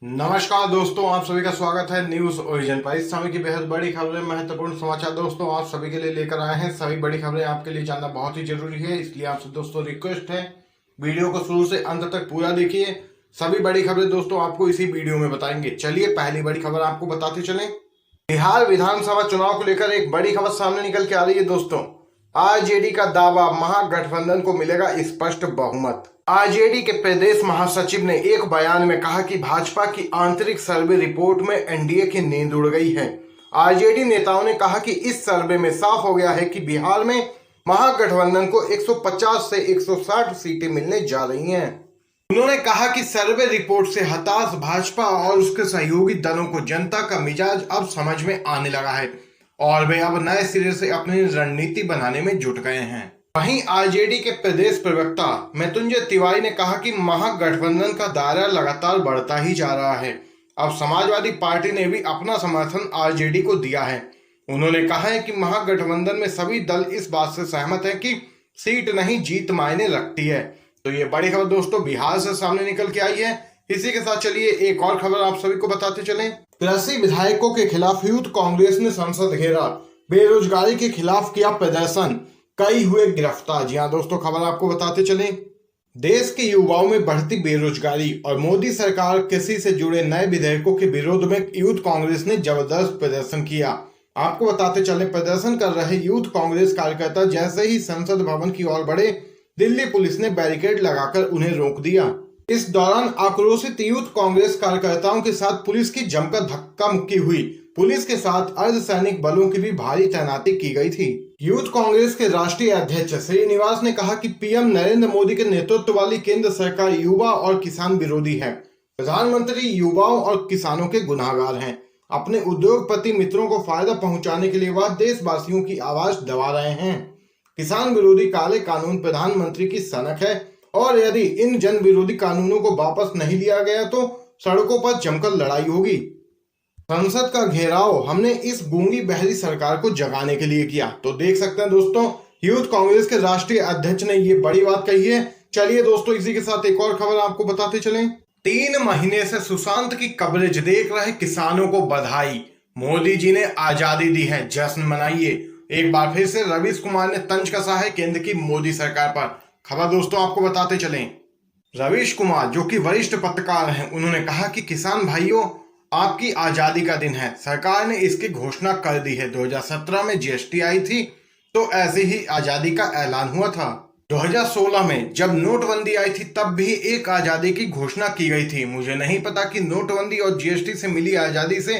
नमस्कार दोस्तों, आप सभी का स्वागत है न्यूज ओरिजिन पर। इस समय की बेहद बड़ी खबरें, महत्वपूर्ण समाचार दोस्तों आप सभी के लिए लेकर आए हैं। सभी बड़ी खबरें आपके लिए जानना बहुत ही जरूरी है, इसलिए आपसे दोस्तों रिक्वेस्ट है वीडियो को शुरू से अंत तक पूरा देखिए। सभी बड़ी खबरें दोस्तों आपको इसी वीडियो में बताएंगे। चलिए पहली बड़ी खबर आपको बताते चलें। बिहार विधानसभा चुनाव को लेकर एक बड़ी खबर सामने निकल के आ रही है दोस्तों। आरजेडी का दावा, महागठबंधन को मिलेगा स्पष्ट बहुमत। आरजेडी के प्रदेश महासचिव ने एक बयान में कहा कि भाजपा की आंतरिक सर्वे रिपोर्ट में एनडीए की नींद उड़ गई है। आरजेडी नेताओं ने कहा कि इस सर्वे में साफ हो गया है कि बिहार में महागठबंधन को 150 से 160 सीटें मिलने जा रही हैं। उन्होंने कहा कि सर्वे रिपोर्ट से हताश भाजपा और उसके सहयोगी दलों को जनता का मिजाज अब समझ में आने लगा है और वे अब नए सिरे से अपनी रणनीति बनाने में जुट गए हैं। वहीं आरजेडी के प्रदेश प्रवक्ता मृत्युंजय तिवारी ने कहा कि महागठबंधन का दायरा लगातार बढ़ता ही जा रहा है। अब समाजवादी पार्टी ने भी अपना समर्थन आरजेडी को दिया है। उन्होंने कहा है कि महागठबंधन में सभी दल इस बात से सहमत है कि सीट नहीं जीत मायने रखती है। तो ये बड़ी खबर दोस्तों बिहार से सामने निकल के आई है। इसी के साथ चलिए एक और खबर आप सभी को बताते चलें। 83 विधायकों के खिलाफ यूथ कांग्रेस ने संसद घेरा, बेरोजगारी के खिलाफ किया प्रदर्शन, कई हुए गिरफ्तार। जी हाँ दोस्तों, खबर आपको बताते चलें। देश के युवाओं में बढ़ती बेरोजगारी और मोदी सरकार कृषि से जुड़े नए विधेयकों के विरोध में यूथ कांग्रेस ने जबरदस्त प्रदर्शन किया। आपको बताते चले, प्रदर्शन कर रहे यूथ कांग्रेस कार्यकर्ता जैसे ही संसद भवन की ओर बढ़े, दिल्ली पुलिस ने बैरिकेड लगाकर उन्हें रोक दिया। इस दौरान आक्रोशित यूथ कांग्रेस कार्यकर्ताओं के साथ पुलिस की जमकर धक्का मुक्की हुई। पुलिस के साथ अर्धसैनिक बलों की भी भारी तैनाती की गई थी। यूथ कांग्रेस के राष्ट्रीय अध्यक्ष श्रीनिवास ने कहा कि पीएम नरेंद्र मोदी के नेतृत्व वाली केंद्र सरकार युवा और किसान विरोधी है। प्रधानमंत्री युवाओं और किसानों के गुनाहगार हैं। अपने उद्योगपति मित्रों को फायदा पहुंचाने के लिए वह देशवासियों की आवाज दबा रहे हैं। किसान विरोधी काले कानून प्रधानमंत्री की सनक है और यदि इन जन विरोधी कानूनों को वापस नहीं लिया गया तो सड़कों पर जमकर लड़ाई होगी। संसद का घेराव हमने इस गूंगी बहरी सरकार को जगाने के लिए किया। तो देख सकते हैं दोस्तों, यूथ कांग्रेस के राष्ट्रीय अध्यक्ष ने ये बड़ी बात कही है। चलिए दोस्तों, इसी के साथ एक और खबर आपको बताते चलें। 3 महीने से सुशांत की कवरेज देख रहे किसानों को बधाई, मोदी जी ने आजादी दी है, जश्न मनाइए। एक बार फिर से रवीश कुमार ने तंज कसा है केंद्र की मोदी सरकार पर। खबर दोस्तों आपको बताते चलें। रवीश कुमार जो कि वरिष्ठ पत्रकार हैं, उन्होंने कहा कि किसान भाइयों, आपकी आजादी का दिन है। सरकार ने इसकी घोषणा कर दी है। 2017 में जीएसटी आई थी तो ऐसे ही आजादी का ऐलान हुआ था। 2016 में जब नोटबंदी आई थी तब भी एक आजादी की घोषणा की गई थी। मुझे नहीं पता कि नोटबंदी और जीएसटी से मिली आजादी से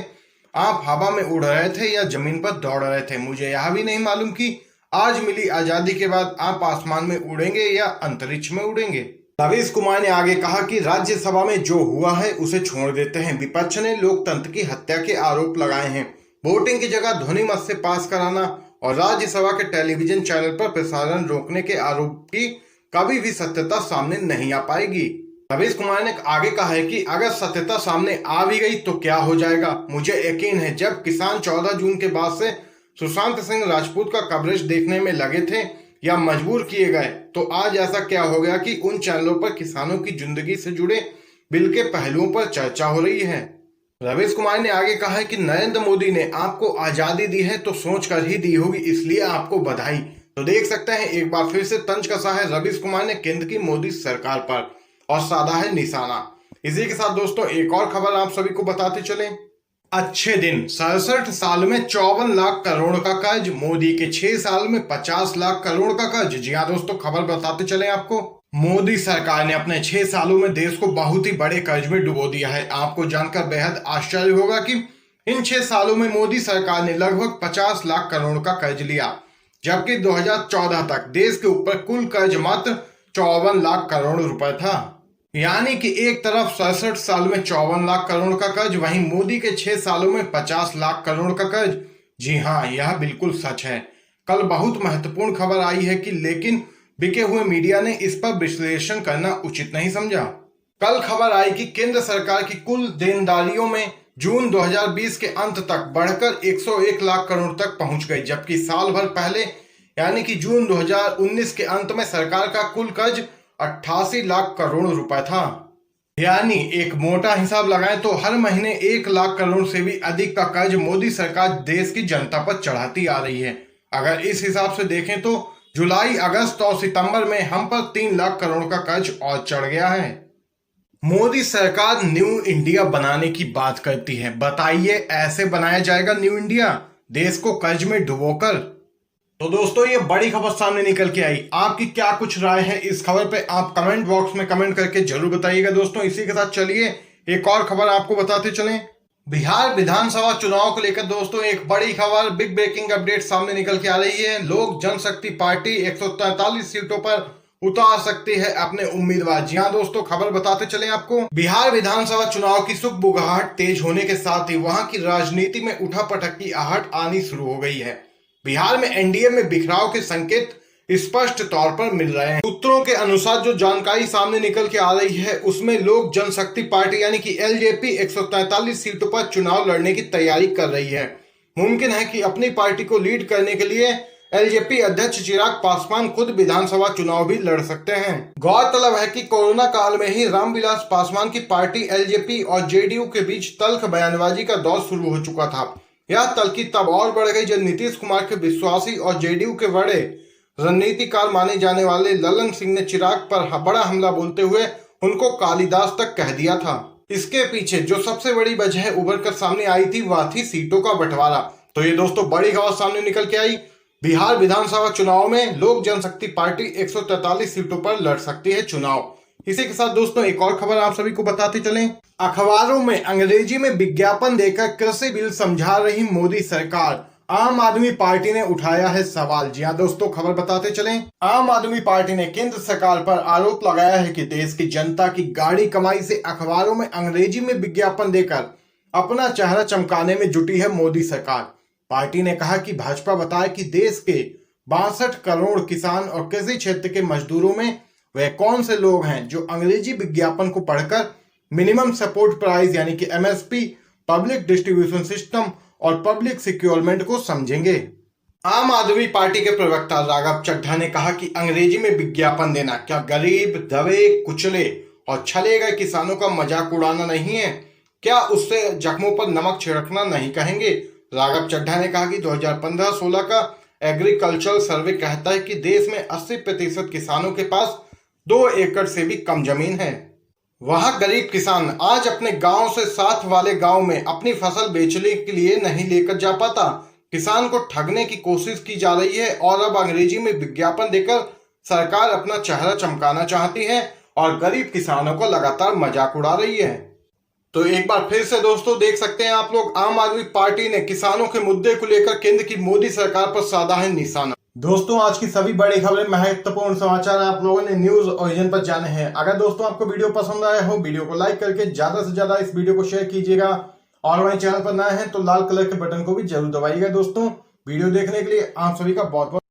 आप हवा में उड़ रहे थे या जमीन पर दौड़ रहे थे। मुझे यह भी नहीं मालूम कि आज मिली आजादी के बाद आप आसमान में उड़ेंगे या अंतरिक्ष में उड़ेंगे। रवीश कुमार ने आगे कहा कि राज्यसभा में जो हुआ है उसे छोड़ देते हैं। विपक्ष ने लोकतंत्र की हत्या के आरोप लगाए हैं। वोटिंग की जगह ध्वनि मत से पास कराना और राज्यसभा के टेलीविजन चैनल पर प्रसारण रोकने के आरोप की कभी भी सत्यता सामने नहीं आ पाएगी। रवीश कुमार ने आगे कहा है कि अगर सत्यता सामने आ भी गई तो क्या हो जाएगा। मुझे यकीन है जब किसान 14 जून के बाद से सुशांत सिंह राजपूत का कवरेज देखने में लगे थे या मजबूर किए गए, तो आज ऐसा क्या हो गया कि उन चैनलों पर किसानों की जिंदगी से जुड़े बिल के पहलुओं पर चर्चा हो रही है। रवीश कुमार ने आगे कहा है कि नरेंद्र मोदी ने आपको आजादी दी है तो सोच कर ही दी होगी, इसलिए आपको बधाई। तो देख सकते हैं एक बार फिर से तंज कसा है रवीश कुमार ने केंद्र की मोदी सरकार पर और साधा है निशाना। इसी के साथ दोस्तों एक और खबर आप सभी को बताते चले। अच्छे दिन, 67 साल में 54 लाख करोड़ का कर्ज, मोदी के 6 साल में 50 लाख करोड़ का कर्ज। जी हाँ दोस्तों, खबर बताते चले आपको। मोदी सरकार ने अपने 6 सालों में देश को बहुत ही बड़े कर्ज में डुबो दिया है। आपको जानकर बेहद आश्चर्य होगा कि इन 6 सालों में मोदी सरकार ने लगभग 50 लाख करोड़ का कर्ज लिया, जबकि 2014 तक देश के ऊपर कुल कर्ज मात्र 54 लाख करोड़ रुपए था। यानी कि एक तरफ 67 साल में 54 लाख करोड़ का कर्ज, वहीं मोदी के 6 सालों में 50 लाख करोड़ का कर्ज। जी हाँ, यह बिल्कुल सच है। कल बहुत महत्वपूर्ण खबर आई है कि लेकिन बिके हुए मीडिया ने इस पर विश्लेषण करना उचित नहीं समझा। कल खबर आई कि केंद्र सरकार की कुल देनदारियों में जून 2020 के अंत तक बढ़कर 101 लाख करोड़ तक पहुंच गई, जबकि साल भर पहले यानी कि जून 2019 के अंत में सरकार का कुल कर्ज 88 लाख करोड़ रुपए था। यानी एक मोटा हिसाब लगाएं तो हर महीने 1 लाख करोड़ से भी अधिक का कर्ज मोदी सरकार देश की जनता पर चढ़ाती आ रही है। अगर इस हिसाब से देखें तो जुलाई, अगस्त और सितंबर में हम पर 3 लाख करोड़ का कर्ज और चढ़ गया है। मोदी सरकार न्यू इंडिया बनाने की बात करती है। बताइए, ऐसे बनाया जाएगा न्यू इंडिया, देश को कर्ज में डुबोकर? तो दोस्तों, ये बड़ी खबर सामने निकल के आई। आपकी क्या कुछ राय है इस खबर पे, आप कमेंट बॉक्स में कमेंट करके जरूर बताइएगा। दोस्तों, इसी के साथ चलिए एक और खबर आपको बताते चलें। बिहार विधानसभा चुनाव को लेकर दोस्तों एक बड़ी खबर, बिग ब्रेकिंग अपडेट सामने निकल के आ रही है। लोक जनशक्ति पार्टी 143 सीटों पर उतार सकती है अपने उम्मीदवार। जी हाँ दोस्तों, खबर बताते चले आपको। बिहार विधानसभा चुनाव की सुगबुगाहट तेज होने के साथ ही वहां की राजनीति में उठापटक की आहट आनी शुरू हो गई है। बिहार में एनडीए में बिखराव के संकेत स्पष्ट तौर पर मिल रहे हैं। सूत्रों के अनुसार जो जानकारी सामने निकल के आ रही है उसमें लोक जनशक्ति पार्टी यानी कि एलजेपी 143 सीटों पर चुनाव लड़ने की तैयारी कर रही है। मुमकिन है कि अपनी पार्टी को लीड करने के लिए एलजेपी अध्यक्ष चिराग पासवान खुद विधानसभा चुनाव भी लड़ सकते हैं। गौरतलब है कि कोरोना काल में ही रामविलास पासवान की पार्टी एलजेपी और जेडीयू के बीच तल्ख बयानबाजी का दौर शुरू हो चुका था। यह तल्खी तब और बढ़ गई जब नीतीश कुमार के विश्वासी और जेडीयू के बड़े रणनीतिकार माने जाने वाले ललन सिंह ने चिराग पर बड़ा हमला बोलते हुए उनको कालिदास तक कह दिया था। इसके पीछे जो सबसे बड़ी वजह उभर कर सामने आई थी वह थी सीटों का बंटवारा। तो ये दोस्तों बड़ी खबर सामने निकल के आई। बिहार विधानसभा चुनाव में लोक जनशक्ति पार्टी 143 सीटों पर लड़ सकती है चुनाव। इसी के साथ दोस्तों एक और खबर आप सभी को बताते चलें। अखबारों में अंग्रेजी में विज्ञापन देकर कृषि बिल समझा रही मोदी सरकार, आम आदमी पार्टी ने उठाया है सवाल। जी हाँ दोस्तों, खबर बताते चलें। आम आदमी पार्टी ने केंद्र सरकार पर आरोप लगाया है कि देश की जनता की गाढ़ी कमाई से अखबारों में अंग्रेजी में विज्ञापन देकर अपना चेहरा चमकाने में जुटी है मोदी सरकार। पार्टी ने कहा कि भाजपा बताए कि देश के 62 करोड़ किसान और कृषि क्षेत्र के मजदूरों में वह कौन से लोग हैं जो अंग्रेजी विज्ञापन को पढ़कर मिनिमम सपोर्ट प्राइस यानी कि एमएसपी, पब्लिक डिस्ट्रीब्यूशन सिस्टम और पब्लिक सिक्योरमेंट को समझेंगे। आम आदमी पार्टी के प्रवक्ता राघव चड्ढा ने कहा कि अंग्रेजी में विज्ञापन देना क्या गरीब, दबे, कुचले और छले गए किसानों का मजाक उड़ाना नहीं है? क्या उससे जख्मों पर नमक छिड़कना नहीं कहेंगे? राघव चड्ढा ने कहा कि 2015-16 का एग्रीकल्चरल सर्वे कहता है कि देश में 80% किसानों के पास 2 एकड़ से भी कम जमीन है। वह गरीब किसान आज अपने गांव से साथ वाले गांव में अपनी फसल बेचने के लिए नहीं लेकर जा पाता। किसान को ठगने की कोशिश की जा रही है और अब अंग्रेजी में विज्ञापन देकर सरकार अपना चेहरा चमकाना चाहती है और गरीब किसानों को लगातार मजाक उड़ा रही है। तो एक बार फिर से दोस्तों देख सकते हैं आप लोग, आम आदमी पार्टी ने किसानों के मुद्दे को लेकर केंद्र की मोदी सरकार पर साधा है निशाना। दोस्तों, आज की सभी बड़ी खबरें, महत्वपूर्ण समाचार आप लोगों ने न्यूज ओरिजिन पर जाने हैं। अगर दोस्तों आपको वीडियो पसंद आया हो, वीडियो को लाइक करके ज्यादा से ज्यादा इस वीडियो को शेयर कीजिएगा और हमारे चैनल पर नए हैं तो लाल कलर के बटन को भी जरूर दबाइएगा। दोस्तों, वीडियो देखने के लिए आप सभी का बहुत बहुत